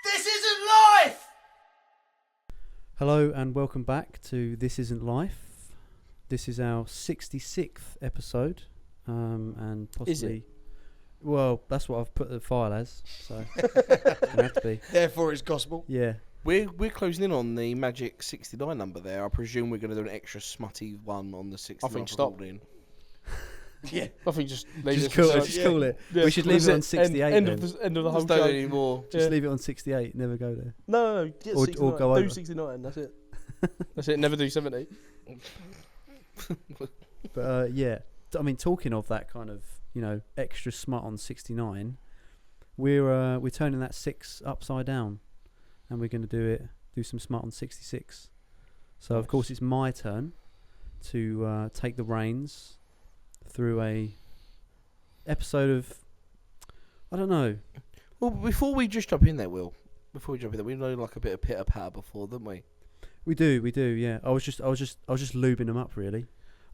This isn't life! Hello and welcome back to This Isn't Life. This is our 66th episode, and possibly... Is it? Well, that's what I've put the file as, so it have to be. Therefore it's gospel. Yeah. We're closing in on the magic 69 number there. I presume we're going to do an extra smutty one on the 69. I think stop. Yeah. I think just Call it. Yeah. We should leave it on 68 End then. of the whole Just don't show. anymore. Just leave it on 68, never go there. No. Get Or 69. go do over. 69. That's it. That's it. Never do 70. But yeah, I mean, talking of that kind of, extra smut on 69, we're turning that 6 upside down, and we're going to do some smut on 66. So of course it's my turn to take the reins through a episode of, I don't know. Well, before we just jump in there, we know like a bit of pitter patter before, don't we? We do, yeah. I was just lubing them up, really.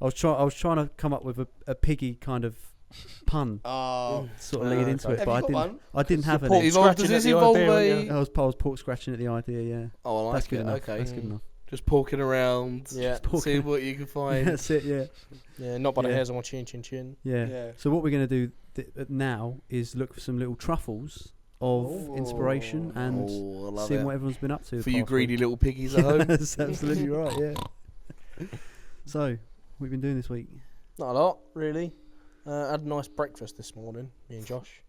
I was trying to come up with a piggy kind of pun, sort of lead into it, Have but you got one? I didn't have any. Does this involve a... I was pork scratching at the idea, yeah. Oh, I like That's good it. enough. Okay. That's good enough. Just porking around. Yeah. See what you can find. That's it, yeah. Yeah. Not by the Yeah. hairs on my chin. Yeah. Yeah. So what we're going to do now is look for some little truffles of inspiration and Oh, I love seeing it. what everyone's been up to. For you greedy little piggies at at home. That's absolutely right, yeah. So, what have you been doing this week? Not a lot, really. Had a nice breakfast this morning, me and Josh.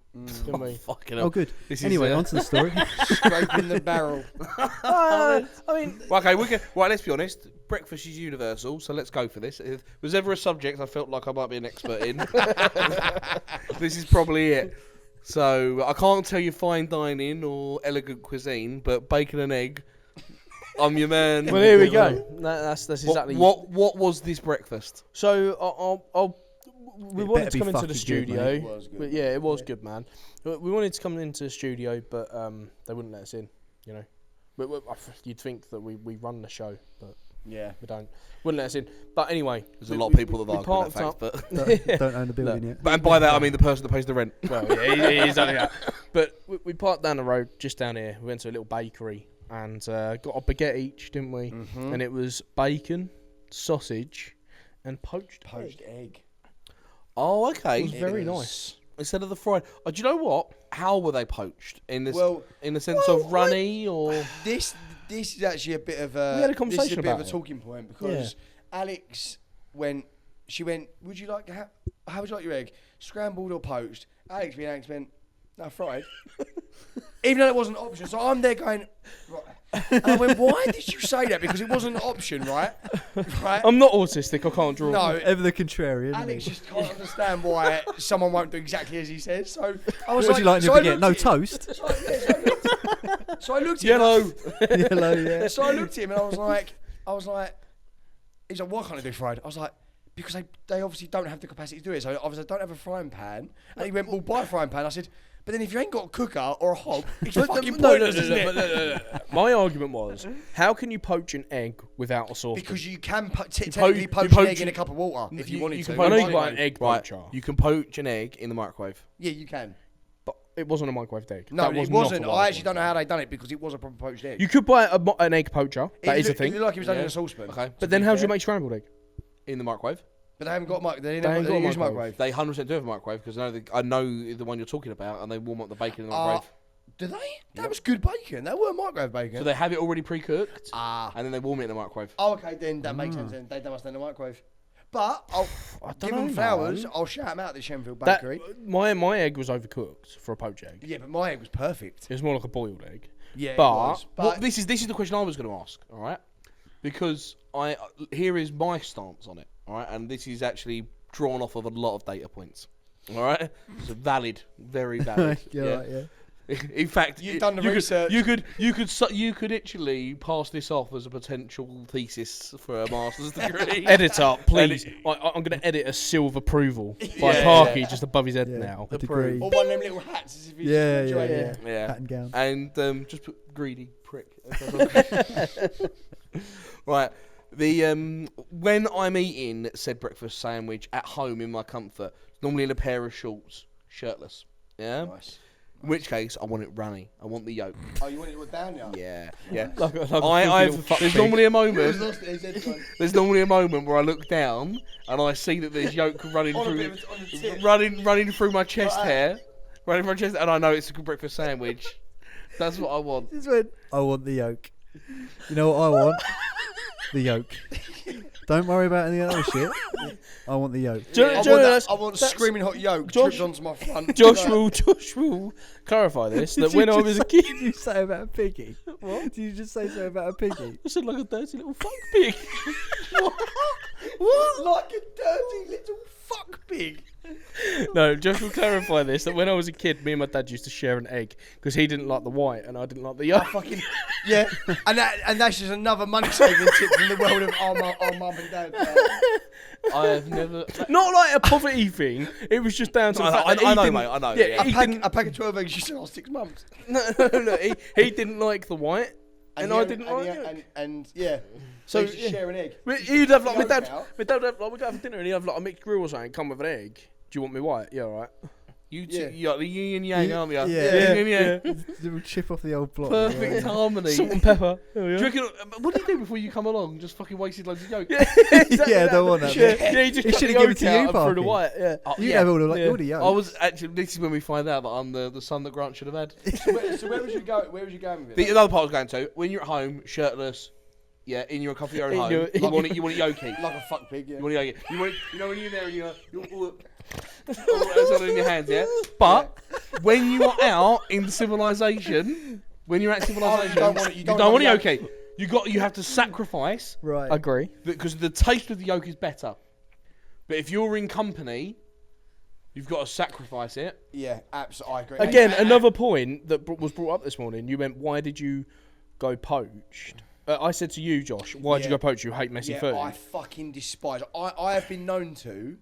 Didn't we? Fucking Oh, hell. good. This Anyway, is, on to the story. Scraping the barrel. I mean, Well, okay, right, let's be honest. Breakfast is universal, so let's go for this. If there was ever a subject I felt like I might be an expert in, this is probably it. So, I can't tell you fine dining or elegant cuisine, but bacon and egg, I'm your man. well, here we go. That's exactly What was this breakfast? So we wanted to better come be into the fucking studio. good, It was good. But yeah, it was good, man. We wanted to come into the studio, but they wouldn't let us in. You'd think that we run the show, but Yeah. we don't. Wouldn't let us in. But anyway, There's a lot of people that we argue that parked fact, up. but Don't own the building yet. and by that I mean the person that pays the rent. Well, yeah, he's exactly that. But we parked down the road, just down here. We went to a little bakery and got a baguette each, didn't we? Mm-hmm. And it was bacon, sausage, and poached egg. Oh, It okay. was very nice. Instead of the fried. Do you know what? How were they poached? In the sense well, of runny or? This is actually a bit of a... We had a This is conversation a bit of about a it. talking point because Alex she went, would you like, how would you like your egg? Scrambled or poached? Alex went, no, fried. Even though it wasn't an option. So I'm there going, right. And I went, why did you say that? Because it wasn't an option, right? Right? I'm not autistic. I can't draw. No, Ever the contrary, isn't Alex he? just can't understand why someone won't do exactly as he says. So I was What would you like in so your I baguette? looked No at him. toast? So I looked at him. Yellow. Yellow, yeah. So I looked at him and I was like, he's like, why can't I do fried? I was like, because they obviously don't have the capacity to do it. So obviously I don't have a frying pan. And he went, well, buy a frying pan. I said, but then if you ain't got a cooker or a hob, it's fucking pointless, isn't it? My argument was, how can you poach an egg without a saucepan? Because you can technically poach an egg in a cup of water if you wanted you to. can I know poach you got an egg Right. poacher, You can poach an egg in the microwave. Yeah, you can. but it wasn't a microwave egg. No, That was it wasn't. Not a I actually don't microwave know how they done it because it was a proper poached egg. egg. You could buy an egg poacher. That is a It thing. looked like it was done in Yeah. a saucepan. Okay. But then how do you make scrambled egg? In the microwave. But they haven't got they ain't didn't got a use microwave. microwave. They 100% do have a microwave because I know the one you're talking about, and they warm up the bacon in the microwave. Do they? That was good bacon. That were microwave bacon. So they have it already pre-cooked, Ah. and then they warm it in the microwave. Oh, okay, then that makes sense. Then they must in the microwave. But I'll give know, them flowers. man. I'll shout them out at the Shenfield That, Bakery. my egg was overcooked for a poached egg. Yeah, but my egg was perfect. It was more like a boiled egg. Yeah, But- it was. Well, this is the question I was going to ask. All right, because here is my stance on it. All right, and this is actually drawn off of a lot of data points. All right, so valid, very valid. Yeah. In fact, You've done the you research. You could actually pass this off as a potential thesis for a master's degree. Edit up, please. I'm going to edit a seal of approval by Yeah. Parky just above his head Yeah. now. A degree. Or one of them little hats as if he's Yeah, graduated. yeah. Yeah, Hat and gown. and just put greedy prick. Right. The when I'm eating said breakfast sandwich at home in my comfort, normally in a pair of shorts, shirtless. Yeah. Nice. In which case, I want it runny. I want the yolk. Oh, you want it with down now? Yeah, yeah. Like a There's normally a Who's moment. lost his headphone? There's normally a moment where I look down and I see that there's yolk running On a through, bit of- on the tip. running through my chest Right. hair, running through my chest, and I know it's a good breakfast sandwich. That's what I want. This went, I want the yolk. You know what I want? The yolk. Don't worry about any other shit. I want the yolk. I want screaming hot yolk Josh- dripped onto my front. Josh will clarify this, that when I was a kid... What did you say about a piggy? What? Did you just say something about a piggy? I said like a dirty little fuck pig. What? Like a dirty little fuck pig. No, Josh will clarify this, that when I was a kid, me and my dad used to share an egg, because he didn't like the white and I didn't like the yolk. Fucking yeah, and that's just another money saving tip from the world of our mum and dad. I have never. Not like a poverty thing, it was just down to the fact that he I know, didn't- mate. I know. Yeah, Yeah. he A pack of 12 eggs used to last 6 months. No, he didn't like the white, and I didn't like the yolk. And yeah, So, so you yeah. share an egg. He'd have like my Yolk dad. out. My dad would have like we'd go have dinner and he'd have like a mixed grill or something. Come with an egg. Do you want me white? Yeah, all right. You Yeah. two, you're the yin and yang, aren't you? Yeah. Yin and yang. Little chip off the old block. Perfect harmony. Salt and pepper. Do you reckon, what do you do before you come along? Just fucking wasted loads of yolk. Yeah, I don't want that. Yeah, yeah, he just He cut should've the given yolk it to you, out and threw the Parky. white. Yeah. You have all the yolk. I was actually. This is when we find out that I'm the son that Grant should have had. So where was you going? Where was you going with The it? another part I was going to, when you're at home, shirtless, yeah, in your comfy own In home, your- you want it yolky. Like a fuck pig. Yeah. You want it yolky. You know when you're there and you're all that's all in your hands, yeah. But when you are out in civilization, when you're at civilization, don't want it- you don't want it yolky. You have to sacrifice Right. Agree. because the taste of the yolk is better. But if you're in company, you've got to sacrifice it. Yeah, absolutely. I agree. Again, another point that was brought up this morning. You went, why did you go poached? I said to you, Josh, why did you Yeah. go poached? You hate messy Yeah, food. I fucking despise. I have been known to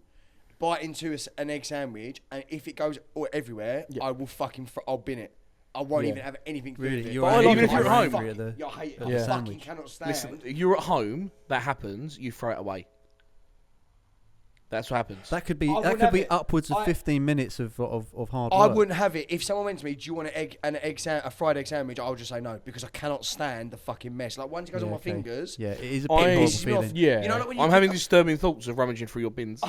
bite into an egg sandwich, and if it goes everywhere, Yeah. I will fucking. I'll bin it. I won't Yeah. even have anything to do Really? with it. You're But I angry- like even if it. you're I at home. fucking- at the- Yeah, I hate it. Yeah. I fucking sandwich. cannot stand. Listen, you're at home, that happens, you throw it away. That's what happens. That could be I that wouldn't could have be it. upwards of I- 15 minutes of hard work. I wouldn't have it if someone went to me. Do you want a fried egg sandwich? I would just say no because I cannot stand the fucking mess. Like once it goes on my okay. fingers, Yeah, it is a I- big horrible pisses me off. feeling. yeah. you know, like when you I'm pick having up- disturbing thoughts of rummaging through your bins.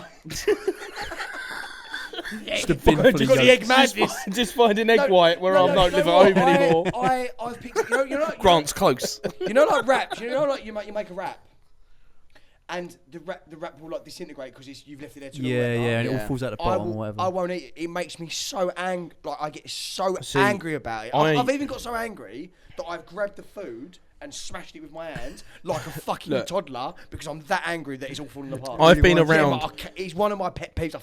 Just a bin full of you got the yolk. egg madness. Just find an egg No, white where no, I no, don't you live know at home what? anymore. I've picked. You know, like Grant's close. You know, like wraps. You know, like you make a wrap, and the wrap will like disintegrate because you've left it there too long. Yeah, whatever. yeah, and it Yeah. all falls out the I bottom or whatever. won't eat it. It makes me so angry. Like I get so See, angry about it. I- I've even got so angry that I've grabbed the food and smashed it with my hands like a fucking Look. toddler because I'm that angry that it's all falling apart. I've been Yeah, around. but it's one of my pet peeves.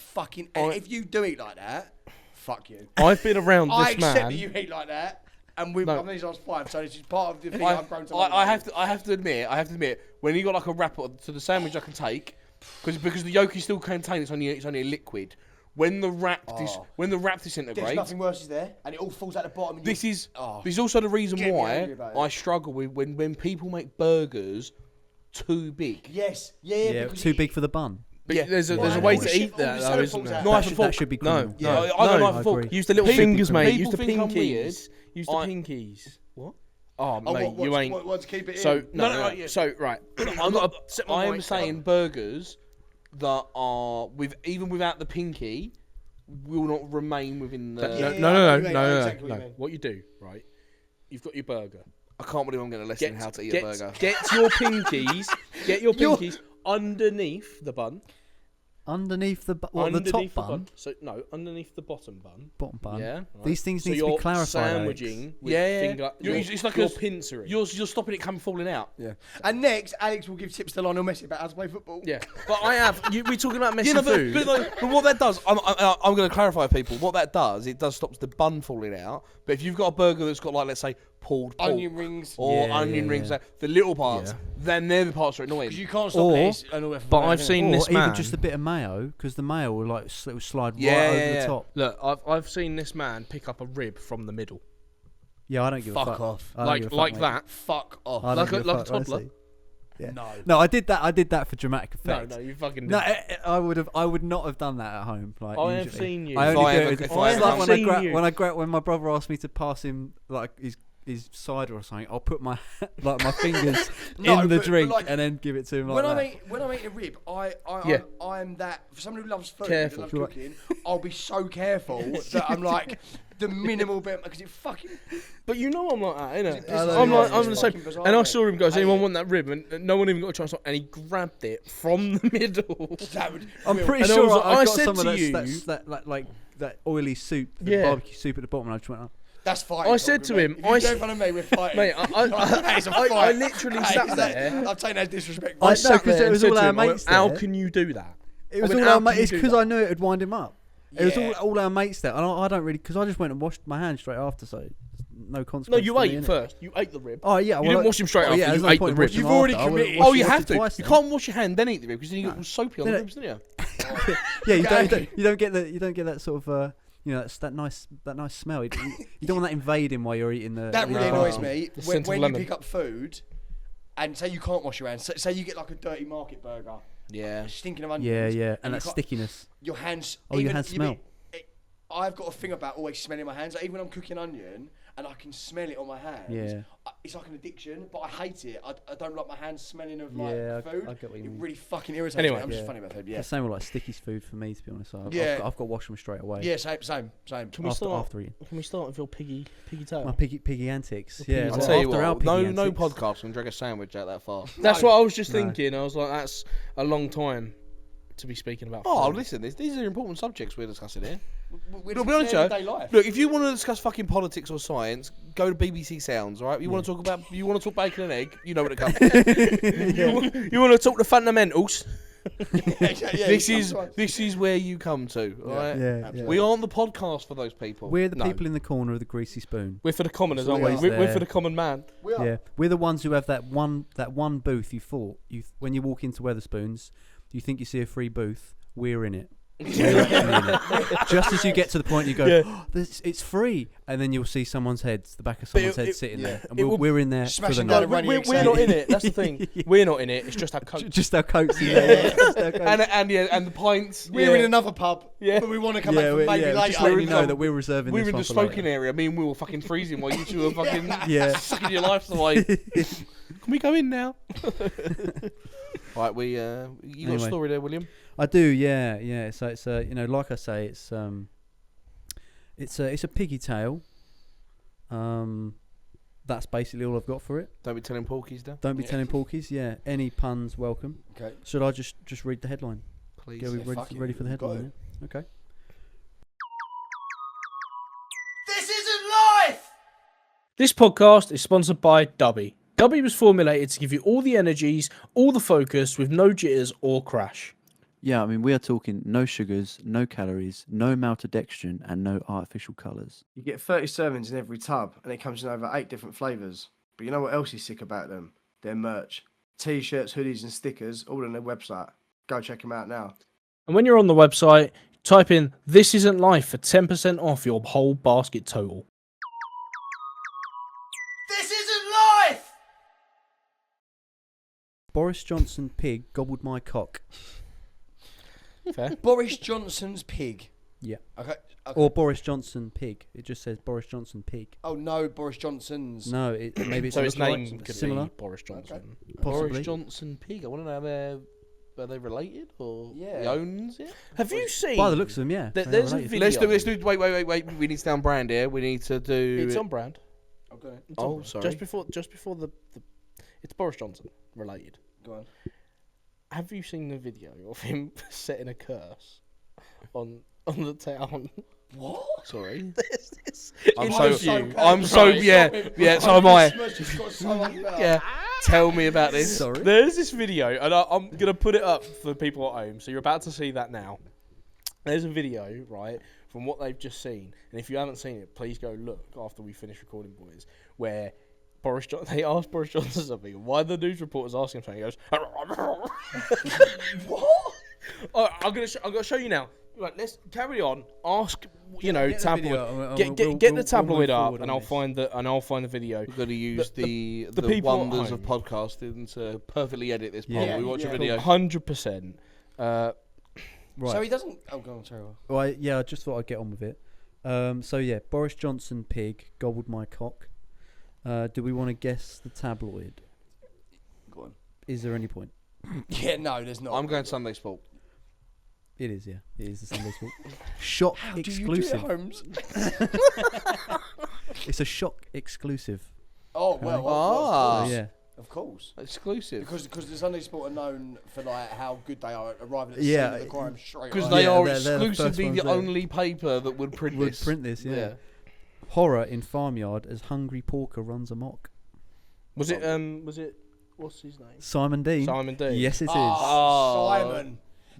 And if you do eat like that, fuck you. I've been around I this accept man. that you eat like that, and we've No. I've known since I was 5, so this is part of the thing I've grown to love. I have to admit, when you got like a wrapper to the sandwich I can take, because the yolk is still contained, it's only a liquid. When the wrap There's disintegrates, nothing worse is there, and it all falls out the bottom. And this is Oh. this is also the reason Get me why angry about it. I struggle with when people make burgers too big. Yes, yeah, because too big for the bun. But Yeah, there's a Well, way all to the shit- eat all that the though, salad isn't falls there? out. Knife That and should, fork. that should be No, criminal. Yeah, no, I got no, knife and fork. agree. Use the little Should be fingers, mate. criminal. Use the People think I'm weird. pinkies. Use the I- pinkies. What? Oh, mate, you ain't. What, to keep it So in? no, No, yeah. So right, I'm not. set my I am mic saying burgers that are even without the pinky will not remain within the. Yeah, no. exactly what you mean. What you do, right? You've got your burger. I can't believe I'm getting a lesson in how to eat a burger. Get your pinkies. Get your pinkies underneath the bun. Underneath the the top bun, So no, underneath the bottom bun. bottom bun. Yeah. Right? These things So need to be you're clarified. Alex. sandwiching with Yeah. finger. It's like you're a- pincering. You're stopping it falling out. Yeah. And next, Alex will give tips to Lionel Messi about how to play football. Yeah, but I have. We're talking about messy Yeah, no, food. but what that does, I'm going to clarify for people. What that does, it does stops the bun falling out. But if you've got a burger that's got, like, let's say, pulled pork Onion rings. or Yeah, onion yeah, rings, yeah. the little parts, Yeah. then they're the parts that are annoying. Because you can't stop Or- this. And all that but from I've there. seen Or this even man. just a bit of mayo, because the mayo will it will slide Yeah, right over yeah, the yeah. top. Look, I've seen this man pick up a rib from the middle, Yeah, I don't give Fuck a fuck. off. I don't give a fuck, like mate. that. Fuck off. I don't like give a fuck, toddler. honestly. Yeah. No. No, I did that for dramatic effect. No, you fucking didn't. No, I would not have done that at home. Like I have usually. seen you. I If only I do ever- it. if It's I ever like seen you. when my brother asked me to pass him like his cider or something. I'll put my my fingers No, in the but drink like, and then give it to him like that. when I eat a rib, Yeah. I'm that for someone who loves food Careful. and loves cooking. I'll be so careful that I'm like the minimal bit because it fucking. But you know I'm like that, innit? This is- I'm it's the same. fucking bizarre, And I mate. saw him go, does I anyone hate want that rib? And no one even got a chance, and he grabbed it from the middle. That would, I'm pretty And I sure was like- I I got said some of to that, you- that that oily soup, the Yeah. barbecue soup at the bottom, and I just went, oh. That's fine. I said to him, if you go in front of me, we're fighting. Mate, That is a I fight. literally That sat is- there. I'm taking that as disrespect. I know, sat 'cause there it and was said all to our him, I went, mates how there. can you do that? It was I mean, all how our mates. can you It's do because that? I knew it would wind him up. It was Yeah. all our mates there, and I don't really because I just went and washed my hands straight after, so no consequence. No, you for me, ate innit? first. You ate the rib. Oh yeah, You didn't wash him straight after, there's you no ate point the in rib. washing You've him already after. I would've committed. washed Oh, you it have to. twice You then. can't wash your hand then eat the rib because then you get No. all soapy on the Then ribs, don't you? Yeah, you Okay. don't get that sort of that nice smell. You don't want that invading while you're eating the. That the really barbecue. annoys me The when scent of you lemon. pick up food and say you can't wash your hands. Say you get like a dirty market burger, Yeah. stinking of Yeah, onions. yeah, and you that can't- stickiness. Your hands. Oh, your even- hands you smell. mean- I've got a thing about always smelling my hands. Like, even when I'm cooking onion and I can smell it on my hands. Yeah. It's like an addiction, but I hate it. I don't like my hands smelling of like Yeah, food. I get what you It mean. really fucking irritates Anyway. me. I'm just Yeah. funny about food. Yeah. The same with like sticky food for me, to be honest. Yeah. I've got to wash them straight away. Yeah. Same. Can we After start? eating. Can we start with your piggy tail? My piggy antics. piggy Yeah, tail. I'll well, tell you after our what, piggy no antics- podcast can drag a sandwich out that far. That's No. what I was just No. thinking. I was like, that's a long time to be speaking about. Oh, food. listen, these are important subjects we're discussing here. We're No, be honest, Joe. everyday life. Look, if you want to discuss fucking politics or science, go to BBC Sounds, all right? You want to talk bacon and egg, you know where to come. you want to talk the fundamentals. Yeah, This is where you come to, all right? Yeah, We aren't the podcast for those people. We're the No. people in the corner of the greasy spoon. We're for the commoners, It's aren't we? always We're there. for the common man. We are. Yeah, we're the ones who have that one booth. When you walk into Weatherspoons, you think you see a free booth. We're in it. We're actually in it. Just as you get to the point, you go, Yeah. oh, it's free, and then you'll see someone's head, the back of someone's head sitting there, and it will- we're in there for Smash the and go night. to Runny We're not in it. That's the thing. We're not in it. It's just our coat. Just our coats. In there. Just our coats. and the pints. We're in another pub, Yeah. but we want to come back for maybe just later. let you know that we're reserving We're this in one the for smoking later. area. Me and Will were fucking freezing while you two were fucking Yeah. sucking your lives away. Can we go in now? Right, you got a Anyway. story there, William? I do, yeah. So it's like I say, it's a piggy tale. That's basically all I've got for it. Don't be telling porkies now. Don't be telling porkies. Yeah, any puns welcome. Okay. Should I just read the headline? Please. Are we Yeah, fuck ready it, for the we've got headline? Yeah? Okay. This isn't life. This podcast is sponsored by Dubby. Dubby was formulated to give you all the energies, all the focus, with no jitters or crash. Yeah, I mean, we are talking no sugars, no calories, no maltodextrin, and no artificial colours. You get 30 servings in every tub, and it comes in over 8 different flavours. But you know what else is sick about them? Their merch. T-shirts, hoodies and stickers, all on their website. Go check them out now. And when you're on the website, type in "This Isn't Life" for 10% off your whole basket total. This isn't life. Boris Johnson pig gobbled my cock. Fair. Boris Johnson's pig. Yeah. Okay. Or Boris Johnson pig. It just says Boris Johnson pig. Oh no, Boris Johnson's. No, maybe it's So his looks like name could similar. be Boris Johnson. Possibly. Boris Johnson pig. I want to know are they related or Yeah. he owns it? Have you seen? By the looks of them, yeah. There- they are there's a related. video. Let's do. Wait. We need to stay on brand here. We need to do. It's on brand. Okay. It's on Oh, brand. sorry. Just before the it's Boris Johnson related. Go on. Have you seen the video of him setting a curse on the town? What? Sorry. There's this I'm interview. I'm so yeah. So am I. Yeah. Yeah. Tell me about this. Sorry. There's this video, and I'm gonna put it up for people at home. So you're about to see that now. There's a video, right, from what they've just seen, and if you haven't seen it, please go look after we finish recording, boys. Where they asked Boris Johnson something, and why the news reporter's asking him something, he goes, What? oh, I'm gonna show you now. Right, let's carry on. Ask, Get the tabloid. video, Get the we'll tabloid move up, forward and on I'll find the video. We're going to use the people at wonders of home. podcasting to perfectly edit this part. Yeah. We watch a Yeah. video. 100%. Right. So he doesn't. Oh, go on, sorry. Well, I just thought I'd get on with it. So yeah, Boris Johnson pig gobbled my cock. Do we want to guess the tabloid? Go on. Is there any point? Yeah, no, there's not. I'm going Sunday Sport. It is, yeah. It is the Sunday Sport. Shock How do exclusive. you do it, Holmes? It's a shock exclusive. Oh well, Ah. of course. Yeah. Of course. Exclusive. Because the Sunday Sport are known for like how good they are at arriving at the Yeah, scene of the crime straight Because away. they Yeah, are they're the first exclusively ones the there. only paper that would print Would this. print this, yeah. Horror in farmyard as hungry porker runs amok. Was it, what's his name? Simon Dean. Simon Dean. Yes, it is. Oh, Simon.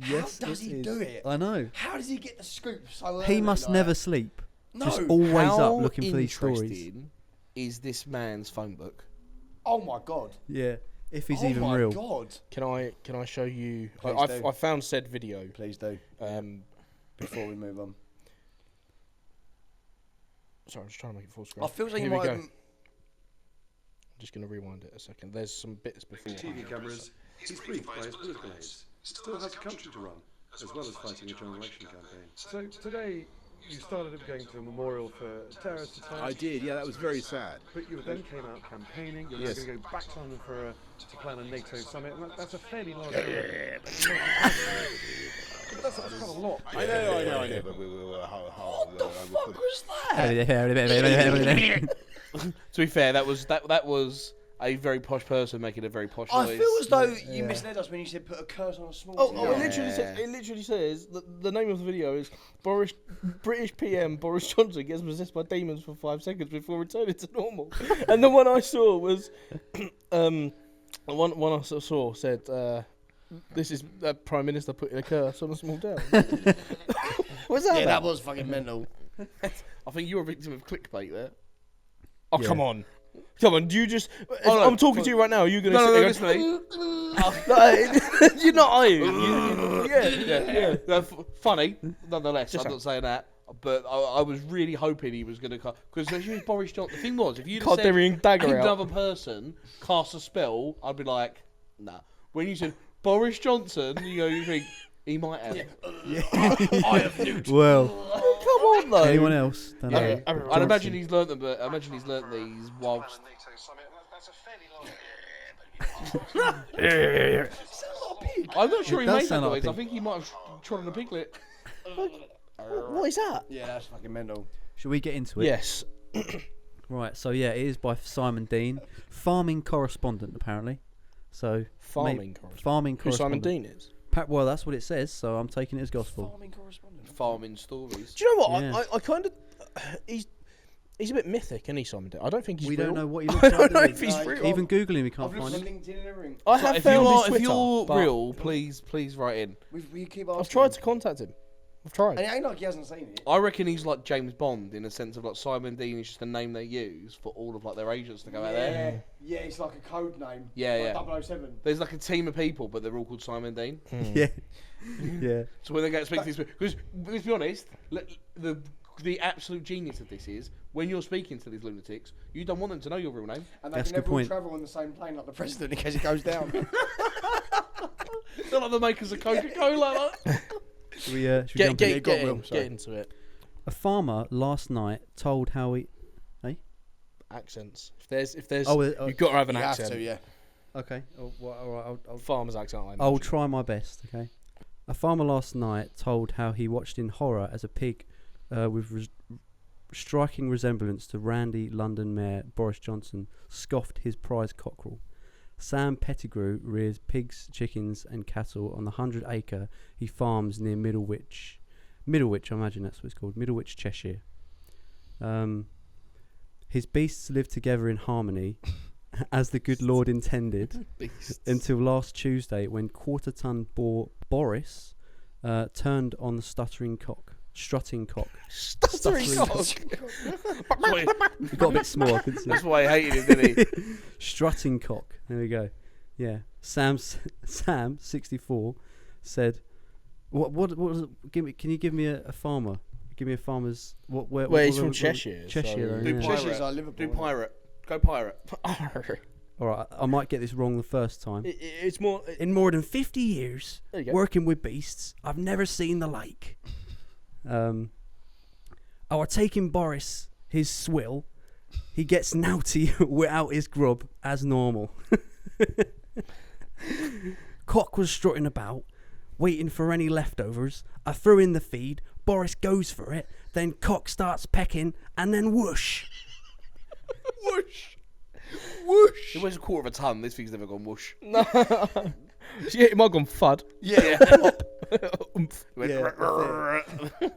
Yes, How does it he is. do it? I know. How does he get the scoop so early? He must like never that? sleep. No. Just always How up looking for these stories. interesting is this man's phone book? Oh my god. Yeah, if he's oh even my real. god. Can I show you? Please do. I found said video. Please do. Before we move on. Sorry, I'm just trying to make it full screen. I feel like Here you we might. go. I'm just going to rewind it a second. There's some bits before. TV cameras, he's briefed by his political aides. Still has a country to run, as well as fighting a general election campaign. So today, you started going to a memorial for terrorist attacks. I did, yeah, that was very sad. But you then came out campaigning. You're Yes. now going to go back to London to plan a NATO summit. And that's a fairly large. That's quite a lot. I know, but we were What the fuck was that? To be fair, that was a very posh person making a very posh I noise. feel as though you misled us when you said put a curse on a small. Oh, town. it literally says the name of the video is British PM Boris Johnson gets possessed by demons for 5 seconds before returning to normal. And the one I saw was one I saw said this is Prime Minister putting a curse on a small town. What's that? Yeah, about? that was fucking mental. I think you're a victim of clickbate there. Oh, Yeah. come on. Come on, do you just... Oh, no, I'm talking to you right now, are you going to No, sit no, there listen to me. You're not, are you? Yeah. Funny, nonetheless. Just I'm not saying that, but I was really hoping he was going to because if you was Boris Johnson, the thing was, if you Card Derrying dagger out. another person cast a spell, I'd be like, nah. When you said Boris Johnson, you think he might have. I have nuked. Well, Come on, though. anyone else? Don't know. I'd imagine he's learnt them, but I imagine he's learnt these whilst. That's a fairly large. I'm not sure It he does made that sound like a noise. I pig. think he might have trodden a piglet. What is that? Yeah, that's fucking mental. Should we get into it? Yes. Right, so yeah, it is by Simon Dean, farming correspondent apparently. So Farming correspondent. farming Who Simon correspondent. Dean is? Well, that's what it says, so I'm taking it as gospel. Farming correspondent. Farming stories. Do you know what? Yeah. I kind of... He's a bit mythic, isn't he, Simon Dean? I don't think he's We real. don't know what he looks I like. don't know do we? if he's No, real. Even googling, we can't I've looked find on it. LinkedIn and everything. I have If found his you're Twitter, but real, please write in. We keep asking. I've tried to contact him. I've tried. And it ain't like he hasn't seen it. I reckon he's like James Bond in a sense of like Simon Dean is just a name they use for all of like their agents to go out there. Yeah, it's like a code name. Yeah, like yeah. 007. There's like a team of people, but they're all called Simon Dean. Yeah, yeah. So when they get to speak to these people, because let's be honest, the absolute genius of this is when you're speaking to these lunatics, you don't want them to know your real name. And they That's can a good never all point. travel on the same plane like the president in case it goes down. They're like the makers of Coca-Cola. Should we jump in? Get into it. A farmer last night told how he. Accents. If there's, Oh, you've got to have an You accent. have to, yeah. Okay. Oh, well, all right. I'll Farmer's accent. I I'll imagine. try my best, okay? A farmer last night told how he watched in horror as a pig with striking resemblance to Randy London Mayor Boris Johnson scoffed his prize cockerel. Sam Pettigrew rears pigs, chickens and cattle on the 100-acre he farms near Middlewich, I imagine that's what it's called, Middlewich, Cheshire. His beasts live together in harmony as the good Lord intended until last Tuesday when quarter-ton Boris turned on the strutting cock. Stuttering cock. It got a bit small, I couldn't see. That's why I hated him, didn't he? Strutting cock. There we go. Yeah. Sam, 64, said, What was it? Can you give me a farmer? Give me a farmer's. Where Well, he's where- from where- Cheshire. Cheshire. so- Do Yeah. Cheshire's pirate. like Liverpool. Do isn't it? pirate. Go pirate. All right, I might get this wrong the first time. It's more. In more than 50 years There you go. working with beasts, I've never seen the like. Our taking Boris his swill, he gets naughty without his grub as normal. Cock was strutting about, waiting for any leftovers. I threw in the feed. Boris goes for it. Then Cock starts pecking, and then whoosh. Whoosh. Whoosh. It weighs a quarter of a ton. This thing's never gone whoosh. No. Yeah, it might have gone fud. Yeah. It went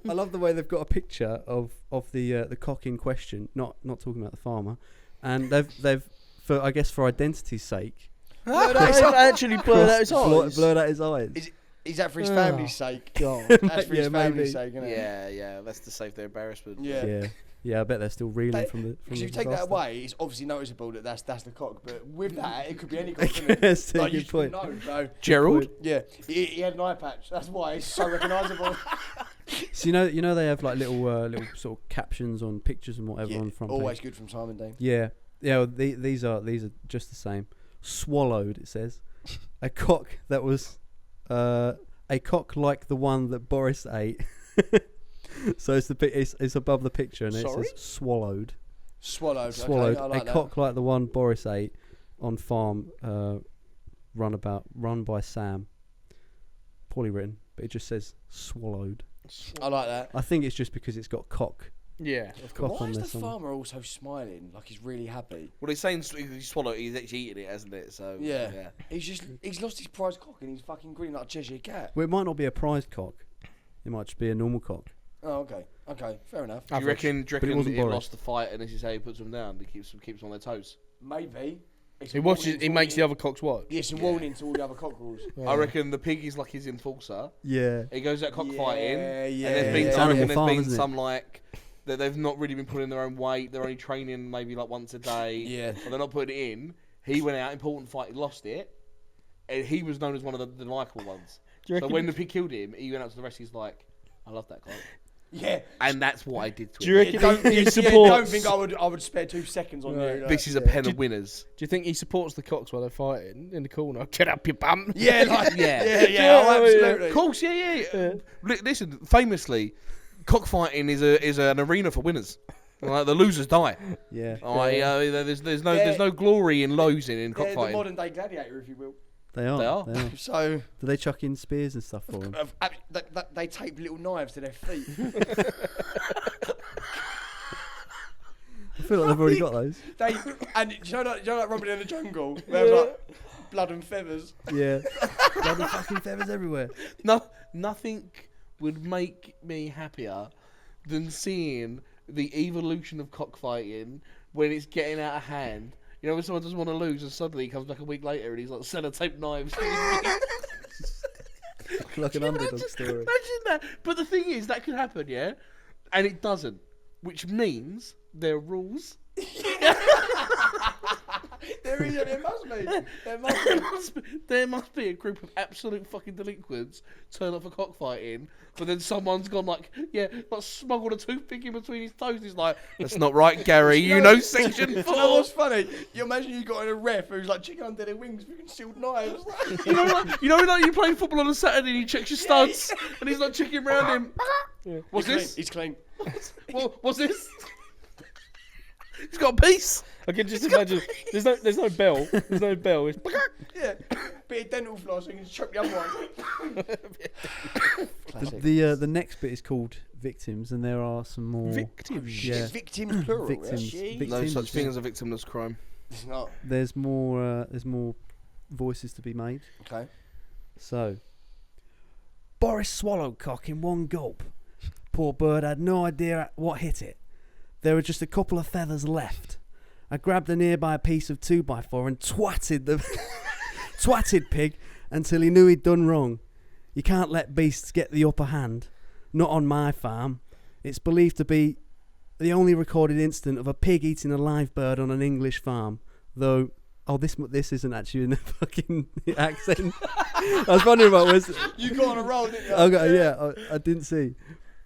I love the way they've got a picture of the cock in question. Not talking about the farmer, and they've for I guess for identity's sake. No, It's actually blurred out his eyes. Blurred out his eyes. Is that for his family's sake? God. That's for Yeah, his maybe. family's sake, isn't it? Yeah. That's to save their embarrassment. Yeah. Yeah. I bet they're still reeling from the. Because if you take that away, it's obviously noticeable that that's the cock. But with that, it could be any cock. couldn't it? That's a Like, you good just point. wouldn't know. So Gerald. yeah, he had an eye patch. That's why it's so recognisable. So you know they have like little sort of captions on pictures and whatever on the front Always page. good from Simon Dean. Yeah. Well, these are just the same. Swallowed, it says. A cock that was a cock like the one that Boris ate. So it's above the picture and Sorry? it says swallowed. Swallowed. Swallowed. Okay, I like a that. cock like the one Boris ate on farm run by Sam. Poorly written, but it just says swallowed. I like that. I think it's just because it's got cock. Yeah. Cock Why on is there the somewhere. farmer also smiling like he's really happy? Well, he's saying he swallowed. He's actually eating it, hasn't it? So Yeah. He's lost his prize cock and he's fucking grinning like a Cheshire cat. Well, it might not be a prize cock. It might just be a normal cock. Oh, okay, fair enough. Do you reckon it wasn't it Boris. lost the fight and this is how he puts them down? He keeps them on their toes. Maybe. It's He a watches. warning He to makes all the other cocks watch. Yeah, it's a warning to all the other cockerels. I reckon the pig is like his enforcer. Yeah. He goes out cockfighting, Yeah, and yeah. there's been It's I reckon Animal there's Farm, been isn't it? some like that they've not really been putting their own weight. They're only training maybe like once a day. Yeah. Or they're not putting it in. He went out, important fight, he lost it, and he was known as one of the likeable ones. Do you So reckon- when the pig killed him, he went out to the rest. He's like, I love that guy, Yeah. and that's what I did to Do you him. reckon Don't, he don't supports? think I would spare 2 seconds on you. This is a pen of winners. Do you think he supports the cocks while they're fighting in the corner? Get up, you bum. Yeah, like, Yeah. yeah, oh, absolutely. Of course, yeah. Listen, famously, cockfighting is an arena for winners. Like the losers die. Yeah. There's no glory in losing in They're the cockfighting. modern day gladiator, if you will. They are. They are. So Do they chuck in spears and stuff for them? they tape little knives to their feet. I feel like they've already got those. Do you know like Robin in the Jungle? They have like blood and feathers. Yeah. Bloody fucking feathers everywhere. Nothing would make me happier than seeing the evolution of cockfighting when it's getting out of hand. You know, when someone doesn't want to lose and suddenly he comes back a week later and he's like sellotape knives. Like an underdog story. Imagine that. But the thing is, that could happen, yeah? And it doesn't. Which means there are rules. There must be. There must be a group of absolute fucking delinquents turn up for cockfighting, but then someone's gone like smuggled a toothpick in between his toes. He's like, that's not right, Gary. You know section You know 4. what's funny? You imagine you got in a ref who's like chicken under their wings with concealed knives. You know, like you playing football on a Saturday and he checks your studs, and he's like checking around him. What's this? He's clean. What's this? He's got a piece. I can just imagine. There's no bell. There's no bell. It's Yeah. Bit of dental floss so you can choke the other one. The next bit is called victims, and there are some more Victims. Yeah. Victims plural. Victims. Yeah? Victims. No such thing as a victimless crime. It's not. There's more voices to be made. Okay. So, Boris swallowed cock in one gulp. Poor bird had no idea what hit it. There were just a couple of feathers left. I grabbed a nearby piece of 2x4 and twatted pig until he knew he'd done wrong. You can't let beasts get the upper hand. Not on my farm. It's believed to be the only recorded incident of a pig eating a live bird on an English farm, though oh, this isn't actually in the fucking accent. I was wondering what was. You got on a roll, didn't you? Okay, yeah, I didn't see.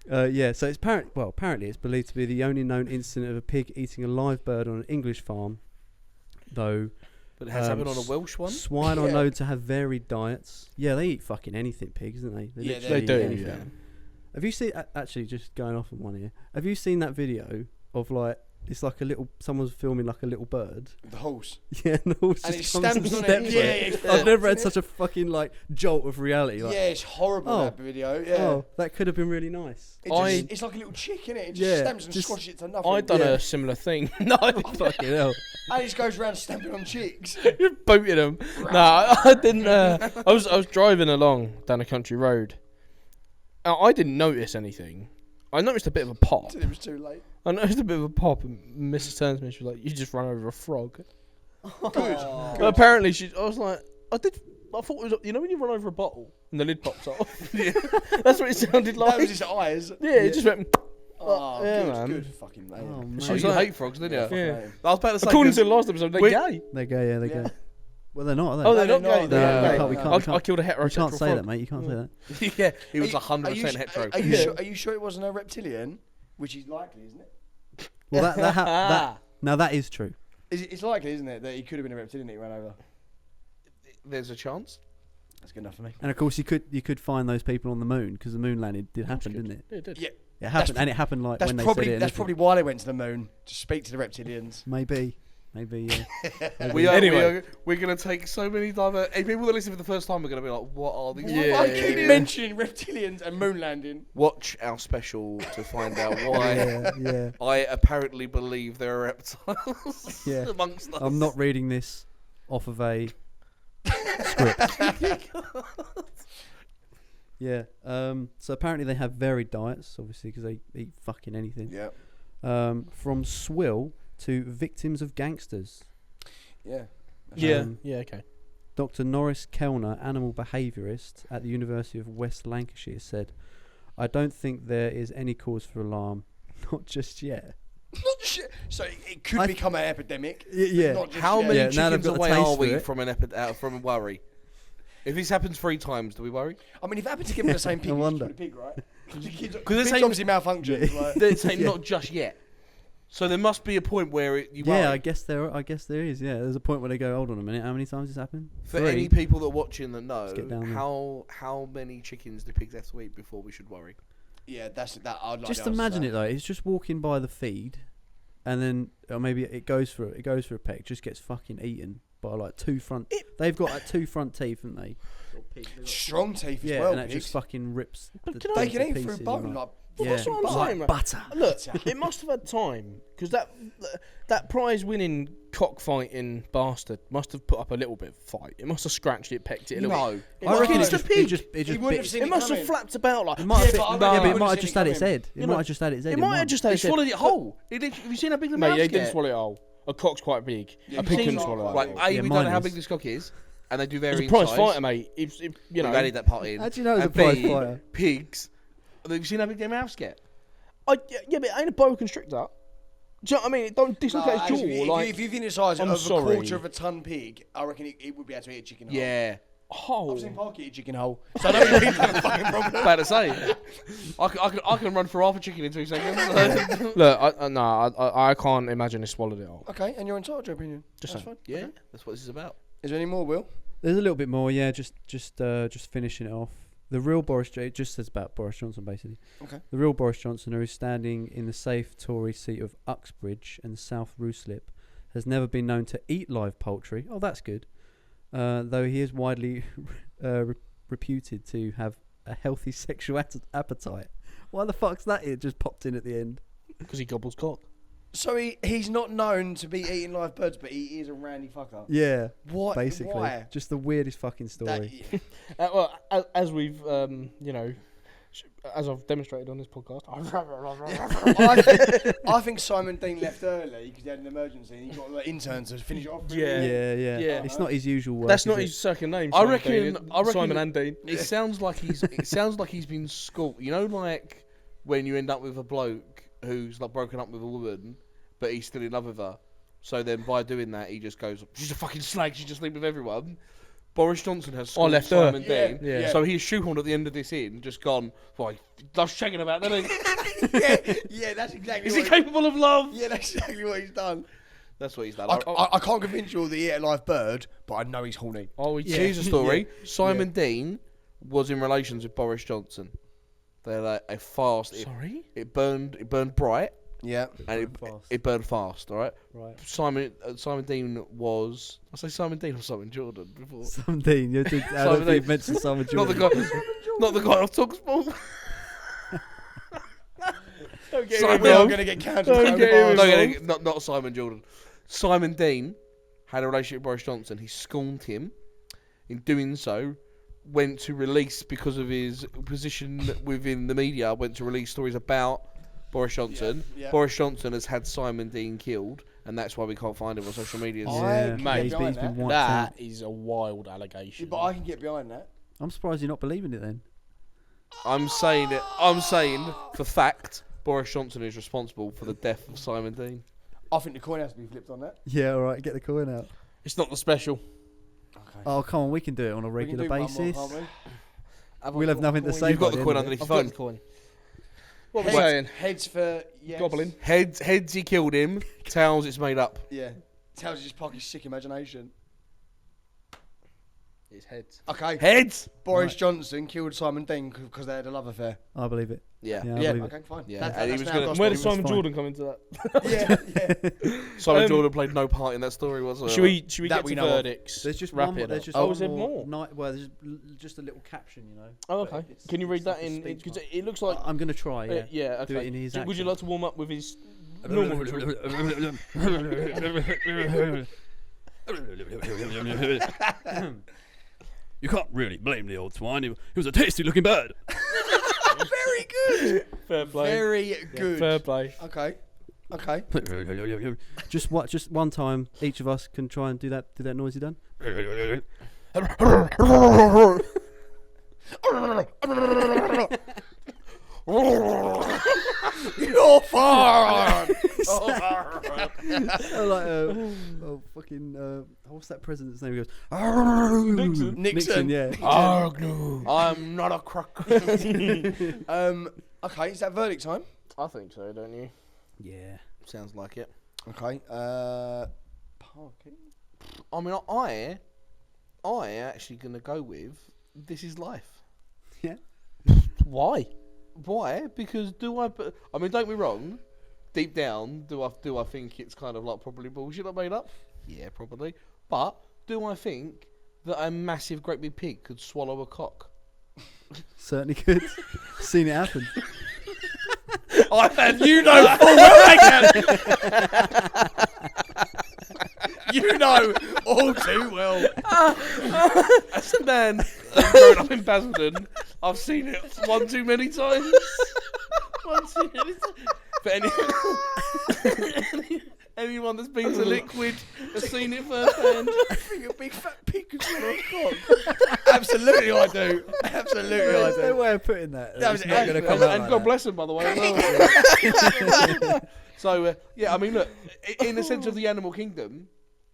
Yeah, so it's apparently it's believed to be the only known incident of a pig eating a live bird on an English farm, though. But it has happened on a Welsh one. Swine are known to have varied diets. Yeah, they eat fucking anything, pigs, don't they? Yeah, literally they do, eat anything. yeah. Have you seen? Actually, just going off on one here. Have you seen that video of like? It's like someone's filming like a little bird. The horse. Yeah, and the horse And just it comes and stamps on steps it. on Yeah, it. it's I've never had fucked, such a fucking like jolt of reality. Like, Yeah, it's horrible, Oh. that video. Yeah. oh, that could have been really nice. It's like a little chick, innit? It just Yeah, stamps and just- squashes it to nothing. I'd done a similar thing. No, Fucking hell. And it just goes around stamping on chicks. booted him. No, I didn't. I was driving along down a country road. I didn't notice anything. I noticed a bit of a pop. It was too late. I noticed a bit of a pop, and Mrs. turns to me. She was like, "You just ran over a frog." Good. But apparently, I was like, I thought it was, you know, when you run over a bottle and the lid pops off. Yeah. That's what it sounded like. That was his eyes. Yeah, it just went. Oh, Yeah, good, man. good fucking mate. Oh, So mate. you like- hate frogs, didn't you? Yeah. I was about to say. According 'cause to the last episode, they're we- gay. They go, yeah, they Yeah. go. Well, they're not, are they? Oh, they're No, not they're gay. not. They're No, gay. we can't- I killed a heterosexual You can't say frog. that, mate. You can't say that. yeah, he was Are you 100% su- hetero. Are you, Yeah. sure, are you sure it wasn't a reptilian? Which is likely, isn't it? Well, now that is true. It's likely, isn't it, that he could have been a reptilian that he ran over. There's a chance. That's good enough for me. And of course, you could find those people on the moon because the moon landing did happen, didn't it? Yeah, it did. Yeah, It happened, and it happened like that's when they probably said it. and that's everything. probably why they went to the moon to speak to the reptilians. Maybe, yeah. We are, Anyway. we're going to take so many people that listen for the first time are going to be like, what are these? Yeah. I keep mentioning reptilians and moon landing. Watch our special to find out why yeah. I apparently believe there are reptiles Yeah. amongst us. I'm not reading this off of a script. Yeah. So apparently they have varied diets, obviously, because they eat fucking anything. Yeah. From swill to victims of gangsters. Yeah. Yeah. Yeah. Okay. Dr. Norris Kellner, animal behaviourist at the University of West Lancashire, said, "I don't think there is any cause for alarm, not just yet." Not shit. So it could become an epidemic. Yeah. Not just How yet. many Yeah, now they've chickens got the away taste are for we it. from from worry? If this happens 3 times, do we worry? I mean, if it happened to give them the same pig, I you just wonder. kill the pig, right? Because this ain't- obviously malfunctions. Like, They're saying Yeah. not just yet. So there must be a point where you Yeah, worry. I guess there is. Yeah, there's a point where they go, "Hold on a minute, how many times has this happened?" For 3. any people that are watching that get down know, there. how many chickens do pigs have to eat before we should worry? yeah, that's that. I'd like Just the answer to imagine that. it though. It's just walking by the feed, and then or maybe it goes for a peck, just gets fucking eaten by like 2 front. They've got like 2 front teeth, haven't they? Strong teeth as Yeah, well. and that pigs. just fucking rips. But the can I- They teeth can to eat through pieces, bone and, like. Yeah. That's what I'm saying, man. butter. Look, it must have had time because that prize-winning cockfighting bastard must have put up a little bit of fight. It must have scratched it, pecked it a little bit. No. I reckon It's a pig. it just He wouldn't have bit. seen It must have coming. flapped about like. It might have Yeah, bit- but I yeah, reckon but he it wouldn't might have have seen just it had its coming. head. It You might know, have just had its head. It might have just had They its head. swallowed it whole. Have you seen how big the Mate, mouse they didn't get? swallow it whole. A cock's quite big. Yeah, A you've pig seen can it. swallow that. Right, whole. A, Yeah, we don't know mine how is. big this cock is, and they do It's vary a in prize size. fighter, mate. It's you We've know. added that part in. How do you know it's And a prize B, fighter? pigs. Have you seen how big their mouths get? Yeah, but it ain't a boa constrictor. Do you know what I mean? It don't dislocate its actually, jaw. Like, if you think the size I'm of sorry. a quarter of a ton pig, I reckon it would be able to eat a chicken whole. Yeah. I've seen oh, Park eat a chicken whole. So I know you're a fucking problem. About to say. I can run for half a chicken in 2 seconds. look, I can't imagine it swallowed it all. Okay, and you're entitled to your opinion. Just That's saying. fine. Yeah, that's what this is about. Is there any more, Will? There's a little bit more, yeah. Just finishing it off. The real it just says about Boris Johnson, basically. Okay. The real Boris Johnson, who is standing in the safe Tory seat of Uxbridge and South Ruislip, has never been known to eat live poultry. Oh, that's good. Though he is widely reputed to have a healthy sexual appetite. Why the fuck's that? It just popped in at the end. Because he gobbles cock. So he's not known to be eating live birds, but he is a randy fucker. Yeah, What? basically. Why? Just the weirdest fucking story. Well, as we've, as I've demonstrated on this podcast. I think Simon Dean left early because he had an emergency and he got like, interns to finish it off. Yeah. Yeah. It's not his usual work. That's is not it? his second name. I Simon reckon- Dean. I reckon- Simon and Dean. It sounds like he's been schooled. You know, like when you end up with a bloke who's like broken up with a woman, but he's still in love with her. So then by doing that, he just goes, she's a fucking slag, she just sleep with everyone. Boris Johnson has scored left her. Simon Dean. Yeah. So he's shoehorned at the end of this in, just gone, well, he loves shagging about, doesn't he? yeah, that's exactly. Is he capable of love? Yeah, that's exactly what he's done. That's what he's done. I can't convince you all that he ate a live bird, but I know he's horny. Oh, Here's the story. Simon Dean was in relations with Boris Johnson. They're like a fast. Sorry? It burned bright. Yeah. And Fast. it burned fast, all right? Right. Simon Dean was... I say Simon Dean or Simon Jordan before. Simon Dean. You did. I don't think you mentioned Simon Not the Jordan. guy. Not the guy off Talksport. Don't get Simon- We are going to get cancelled. Don't get him No, not Simon Jordan. Simon Dean had a relationship with Boris Johnson. He scorned him. In doing so, went to release, because of his position within the media, went to release stories about Boris Johnson. Yeah. Boris Johnson has had Simon Dean killed, and that's why we can't find him on social media. Yeah, Mate, he's behind been that. wiped That out. is a wild allegation. Yeah, but I can get behind that. I'm surprised you're not believing it then. I'm saying for fact, Boris Johnson is responsible for the death of Simon Dean. I think the coin has to be flipped on that. Yeah, all right. Get the coin out. It's not the special. Okay. Oh, come on. We can do it on a We can regular do one more, basis. can't we? We'll have nothing to say. You've got by the end coin of underneath it. your I've got phone. the coin. What was heads, saying? Heads for yes. Gobbling. Heads he killed him. Tails it's made up. Yeah. Tells you just pocket sick imagination. It's heads. Okay. Heads. Boris Johnson killed Simon Dean because they had a love affair. I believe it. Yeah. Yeah, I Yeah. believe it. Okay, fine. Yeah, That- and he that's was now gonna- gospel. Where It does was Simon fine. Jordan come into that? Yeah. Simon Jordan played no part in that story whatsoever. Should we That get we to know of. verdicts? There's just Wrap one more. it There's up. just Oh, one is there more. more? Well, there's just a little caption, you know. Oh, but okay. it's- Can you read it's that like a in? speech Because mark. it looks like. I'm gonna try. Yeah. Yeah. Okay. Do it in his Would you accent. like to warm up with his normal? You can't really blame the old swine. He was a tasty looking bird. Very good. Fair play. Very good. Fair play. Okay. Okay. Just one time, each of us can try and do that noise you done. You're fine. Fucking what's that president's name? He goes Nixon. Nixon, yeah. I'm not a crook. Okay, is that verdict time? I think so, don't you? Yeah. Sounds like it. Okay. Parking. I mean, I actually gonna go with This Is Life. Yeah. Why? Why? Because I mean, don't be wrong. Deep down, do I think it's kind of like probably bullshit I made up? Yeah, probably. But do I think that a massive, great big pig could swallow a cock? Certainly could. Seen it happen. I've had You know full well I can. You know all too well. as a man growing up in Basildon, I've seen it one too many times. One too many times. But anyone that's been to Liquid has seen it firsthand. I think a big fat pig could swallow a cock. Absolutely I do. Absolutely I There's no do. way of putting that. That was It's not going to come And out like God that. bless him, by the way. As well. So, yeah, I mean, look, in the sense of the animal kingdom,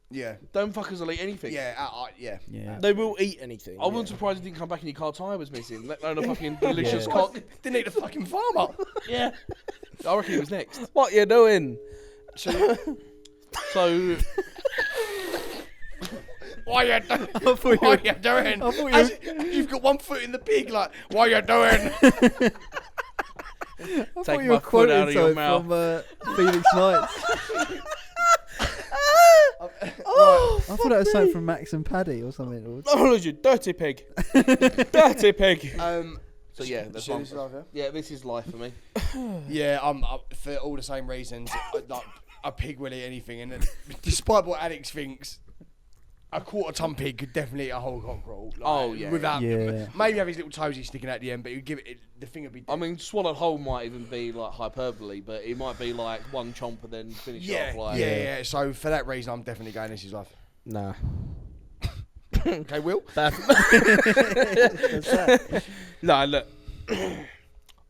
Yeah. don't fuckers will eat anything. Yeah. Yeah. Yeah. They will eat anything. I wasn't surprised he didn't come back and your car tyre was missing, let alone a fucking delicious Yeah. cock. Didn't eat a fucking farmer. Yeah. I reckon he was next. What you doing? So, Why you doing? I thought you Why were- you doing? I thought you As you've got one foot in the pig, like, what you doing? I Take thought you my were foot out quoting of your something from Phoenix Nights. Right. I thought that was something from Max and Paddy or something. Oh, you dirty pig. Dirty pig. so yeah, that's So one. this is live, Yeah, this is life for me. yeah, for all the same reasons. Like, a pig will eat anything, and despite what Alex thinks, a quarter-ton pig could definitely eat a whole cockerel. Like, Oh, yeah. without Yeah. maybe have his little toesies sticking out the end, but he'd give it the thing would be. I mean, swallowed whole might even be like hyperbole, but it might be like one chomp and then finish yeah, off like. yeah. So for that reason, I'm definitely going This Is Life. Nah. Okay, Will. No, look.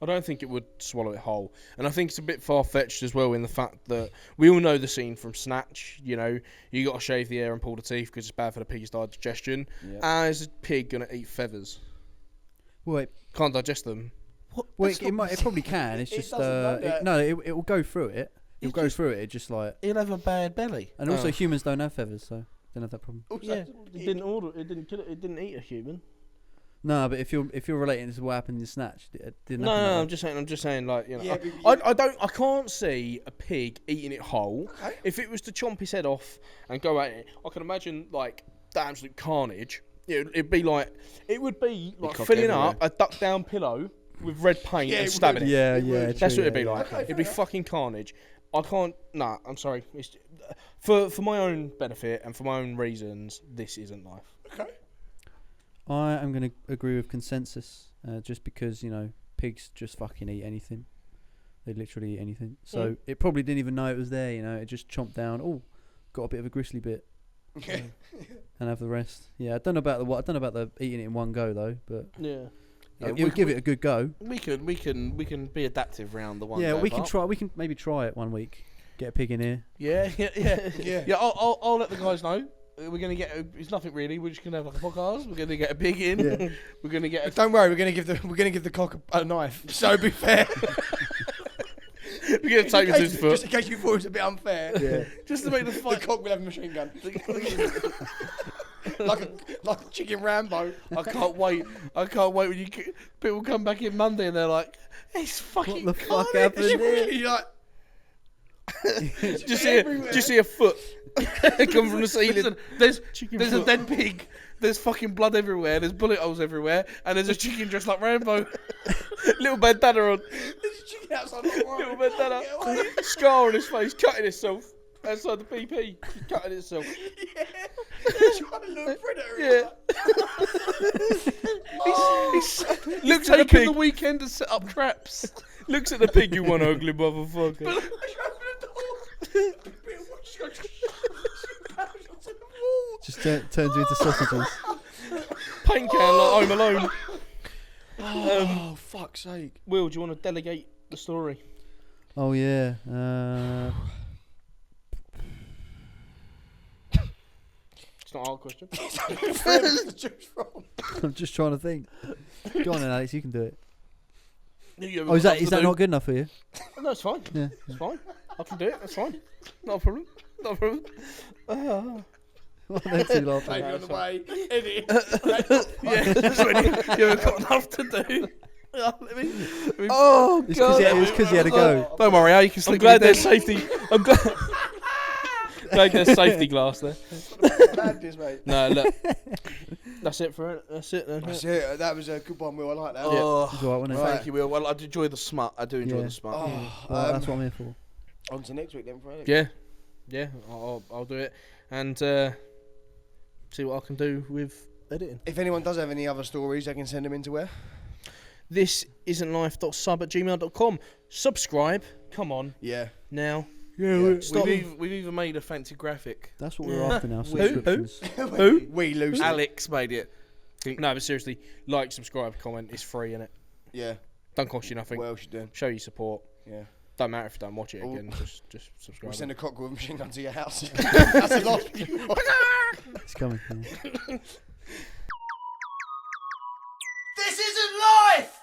I don't think it would swallow it whole. And I think it's a bit far-fetched as well in the fact that we all know the scene from Snatch, you know, you got to shave the hair and pull the teeth because it's bad for the pig's digestion. Yeah. And is a pig going to eat feathers? Well, Can't digest them. it probably can. It's just it will go through it. It'll go through it. Just like, He'll have a bad belly. and also humans don't have feathers, so don't have that problem. Yeah, it didn't order. It didn't kill it. It didn't eat a human. No, but if you're relating to what happened in Snatch, it didn't. No, happen that way. I'm just saying, like, you know, Yeah, I can't see a pig eating it whole. Okay. If it was to chomp his head off and go at it, I can imagine like the absolute carnage. It'd be like cock filling everywhere. up a duck down pillow with red paint Yeah, and it stabbing it. Yeah, That's true, what it'd be yeah, like. Okay, It'd be fair enough. fucking carnage. I can't. Nah, I'm sorry. It's, for my own benefit and for my own reasons, this isn't life. Okay. I am going to agree with consensus, just because, you know, pigs just fucking eat anything. They literally eat anything. So it probably didn't even know it was there, you know. It just chomped down. Oh, got a bit of a gristly bit. And have the rest. Yeah, I don't know about the eating it in one go though, but Yeah. it would give it a good go. We can be adaptive round the one. Yeah, go we can part. try. We can maybe try it one week. Get a pig in here. Yeah. Yeah. I'll let the guys know. We're gonna get. It's nothing really. We're just gonna have like a podcast. We're gonna get a pig in. Yeah. We're gonna get. But don't worry, we're gonna give the cock a knife. So be fair. We're gonna take it to his Just foot in case you thought it was a bit unfair. Yeah. just to make the The fight. cock will have a machine gun. like a chicken Rambo. I can't wait. When people come back in Monday and they're like, "It's fucking What the fuck carnage." happened here? You're like, Just see a foot come from the ceiling. Listen, there's a dead pig. There's fucking blood everywhere. There's bullet holes everywhere, and there's a chicken dressed like Rambo. Little bandana on. there's a chicken outside the door. Little bandana. Get away. Scar on his face, cutting itself outside the PP. Just cutting itself. Yeah. He's trying to look predator. Yeah. Looks at the Taking pig. the weekend to set up traps. Looks at the pig. You one ugly motherfucker. Just turns you into sausages. Paint can like Home Alone. Oh, fuck's sake. Will, do you want to delegate the story? Oh yeah. It's not a hard question. I'm just trying to think. Go on then, Alex. You can do it. You Oh, is that not good enough for you? No, it's fine. Yeah. It's fine. I can do it. That's fine. Not a problem. Not a problem. Well, they're too laughing. Baby on the way. Edit. Yeah, that's when you haven't got enough to do. Oh, It's God. because he had to go. Don't worry, Al, you can I'm sleep. glad with there's your safety. I'm glad there's safety glass there. Madness, mate. No, look. That's it for it. That's it then. That's it. That was a good one, Will. I like that. Oh, It's alright, wasn't it? thank you, Will. Well, I do enjoy the smut. I do enjoy Yeah. the smut. Oh, Well, that's what I'm here for. on to next week then, Friday. Yeah, I'll do it and see what I can do with editing. If anyone does have any other stories, they can send them into where? This isn't life.sub@gmail.com. Subscribe. Come on Yeah. now. Yeah. Stop. We've even made a fancy graphic. That's what we're after now. Who? Subscriptions. Who? We lose. Alex made it. No, but seriously, like, subscribe, comment. It's free, innit? Yeah. Don't cost you nothing. What else you doing? Show your support. Yeah. Don't matter if you don't watch it Oh. again. Just subscribe. We'll send a cock with a machine gun to your house. That's the last thing you want. It's coming. Yeah. This isn't life!